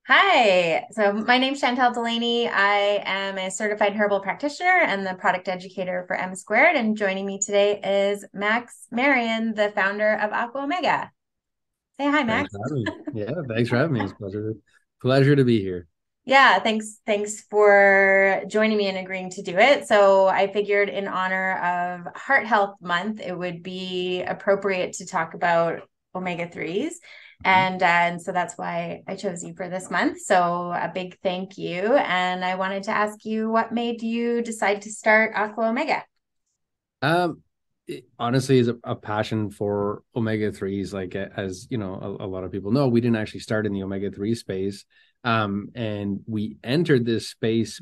Hi. So my name's Chantel Delaney. I am a certified herbal practitioner and the product educator for M Squared. And joining me today is Max Marion, the founder of AquaOmega. Say hi, Thanks Max. for having me. Yeah, thanks for having me. It's a pleasure to be here. Yeah, thanks for joining me and agreeing to do it. So I figured in honor of Heart Health Month, it would be appropriate to talk about omega 3s. Mhm. And so that's why I chose you for this month. So a big thank you. And I wanted to ask you what made you decide to start Aqua Omega? Um, Honestly is a passion for omega threes. Like as you know, a lot of people know, we didn't actually start in the omega three space, and we entered this space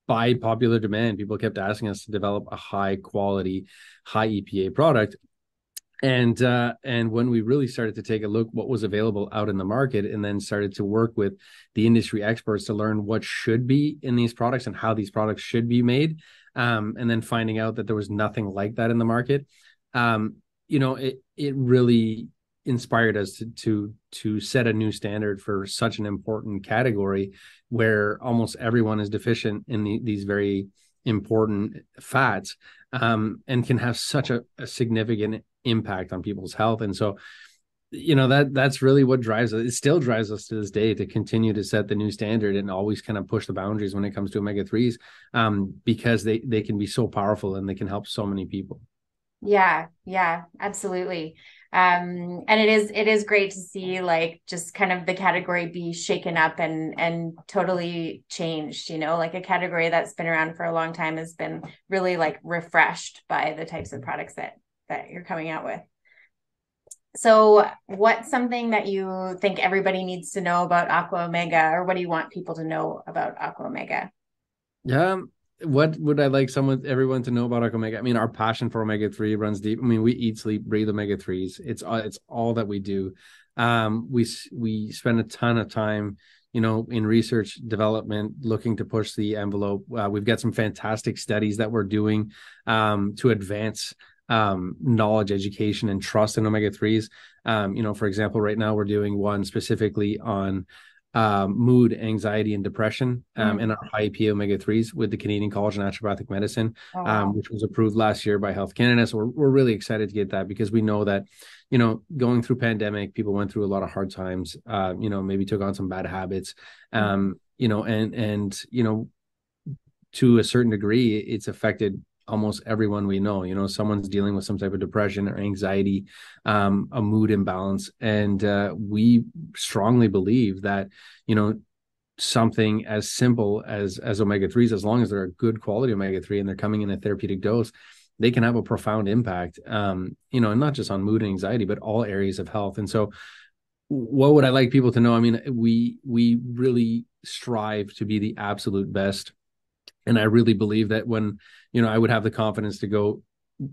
by popular demand. People kept asking us to develop a high quality, high EPA product, and when we really started to take a look what was available out in the market and then started to work with the industry experts to learn what should be in these products and how these products should be made, and then finding out that there was nothing like that in the market, um, it really inspired us to set a new standard for such an important category where almost everyone is deficient in these very important fats, and can have such a significant impact on people's health. And so, that's really what drives us. It still drives us to this day to continue to set the new standard and always kind of push the boundaries when it comes to omega threes, because they can be so powerful and they can help so many people. Yeah, absolutely. And it is great to see like just kind of the category be shaken up and totally changed, like a category that's been around for a long time has been really like refreshed by the types of products that you're coming out with. So what's something that you think everybody needs to know about Aqua Omega, or what do you want people to know about Aqua Omega? Yeah. What would I like everyone to know about omega? I mean, our passion for omega three runs deep. I mean, we eat, sleep, breathe omega threes. It's all that we do. We spend a ton of time, in research development, looking to push the envelope. We've got some fantastic studies that we're doing, to advance knowledge, education, and trust in omega threes. For example, right now we're doing one specifically on mood, anxiety, and depression, Mm. and our high EPA omega 3s with the Canadian College of Naturopathic Medicine, Oh, wow. which was approved last year by Health Canada. So we're really excited to get that because we know that, going through pandemic, people went through a lot of hard times, maybe took on some bad habits, Mm. and to a certain degree, it's affected almost everyone we know. Someone's dealing with some type of depression or anxiety, a mood imbalance. And we strongly believe that, something as simple as omega 3s, as long as they're a good quality omega 3 and they're coming in a therapeutic dose, they can have a profound impact, and not just on mood and anxiety, but all areas of health. And so, what would I like people to know? I mean, we really strive to be the absolute best, and I really believe that when, I would have the confidence to go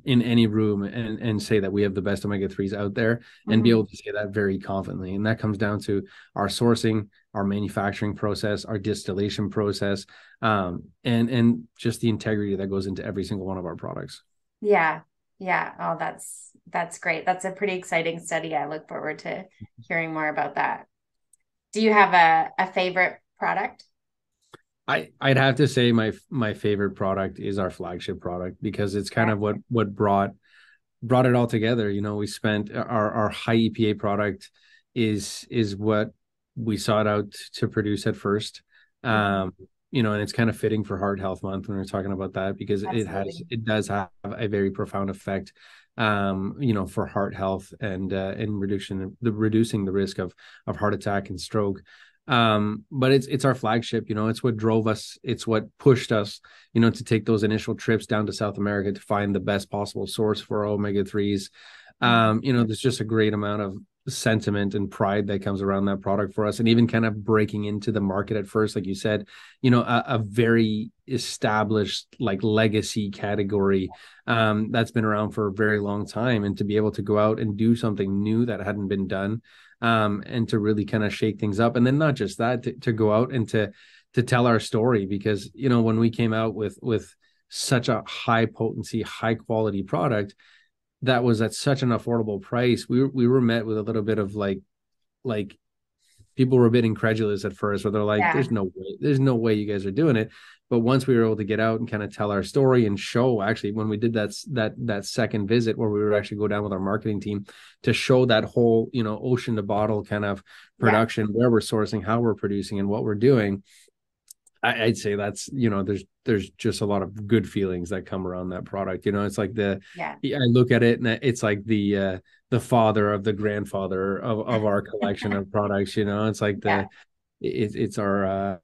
in any room and say that we have the best omega 3s out there and be Mhm. able to say that very confidently. And that comes down to our sourcing, our manufacturing process, our distillation process, and just the integrity that goes into every single one of our products. Yeah. Yeah. Oh, that's great. That's a pretty exciting study. I look forward to hearing more about that. Do you have a favorite product? I'd have to say my favorite product is our flagship product because it's kind Okay. of what brought it all together. We spent our high EPA product is what we sought out to produce at first. Mhm. Um, and it's kind of fitting for Heart Health Month when we're talking about that because Absolutely. it does have a very profound effect, for heart health and reducing the risk of heart attack and stroke. But it's our flagship. It's what drove us, it's what pushed us, to take those initial trips down to South America to find the best possible source for omega 3s. Mhm. There's just a great amount of sentiment and pride that comes around that product for us. And even kind of breaking into the market at first, like you said, a very established like legacy category, that's been around for a very long time. And to be able to go out and do something new that hadn't been done, and to really kind of shake things up. And then not just that, to go out and to tell our story, because when we came out with such a high potency, high quality product that was at such an affordable price, we were met with a little bit of like people were a bit incredulous at first, where they're like, Yeah. there's no way you guys are doing it. But once we were able to get out and kind of tell our story and show, actually, when we did that second visit where we were actually go down with our marketing team to show that whole, ocean to bottle kind of Yeah. production, where we're sourcing, how we're producing, and what we're doing, I'd say that's, there's just a lot of good feelings that come around that product. It's like Yeah. I look at it and it's like the father of the grandfather of our collection of products. It's like Yeah. it's our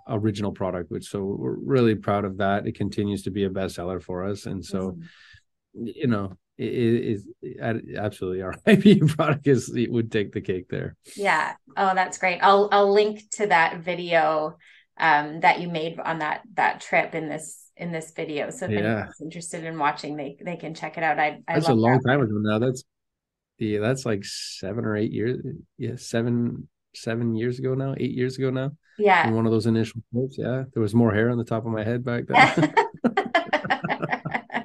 original product, which, so we're really proud of that. It continues to be a bestseller for us, and so Awesome. it is absolutely our IP product it would take the cake there. Yeah. Oh, that's great. I'll link to that video that you made on that trip in this video. So if Yeah, anyone's interested in watching, they can check it out. I that's a love that long time one. ago now. That's like 7 or 8 years. Yeah, 7 years ago now, 8 years ago now. Yeah. In one of those initial trips, yeah, there was more hair on the top of my head back then. Yeah.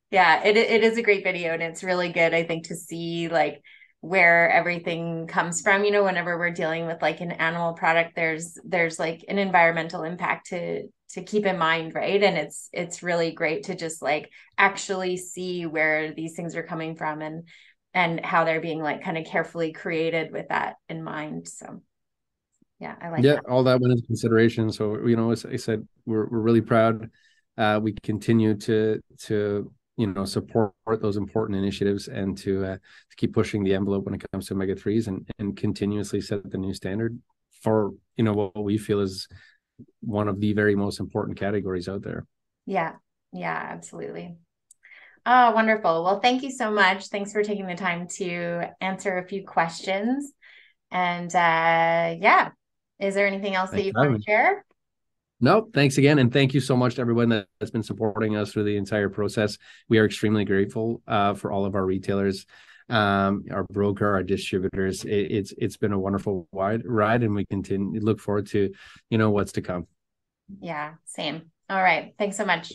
Yeah, it is a great video and it's really good, I think, to see like where everything comes from. Whenever we're dealing with like an animal product, there's like an environmental impact to keep in mind, right? And it's really great to just like actually see where these things are coming from and how they're being like kind of carefully created with that in mind. So yeah, I like Yeah, that. all that went into consideration. So, as I said, we're really proud. We continue to support those important initiatives, and to keep pushing the envelope when it comes to omega threes, and continuously set the new standard for what we feel is one of the very most important categories out there. Yeah. Yeah, absolutely. Oh, wonderful. Well, thank you so much. Thanks for taking the time to answer a few questions. And yeah, is there anything else that Thanks you for want having to me. share? No, thanks again, and thank you so much to everyone that's been supporting us through the entire process. We are extremely grateful for all of our retailers, our broker, our distributors. It's been a wonderful ride, and we continue look forward to what's to come. Yeah, same. All right. Thanks so much.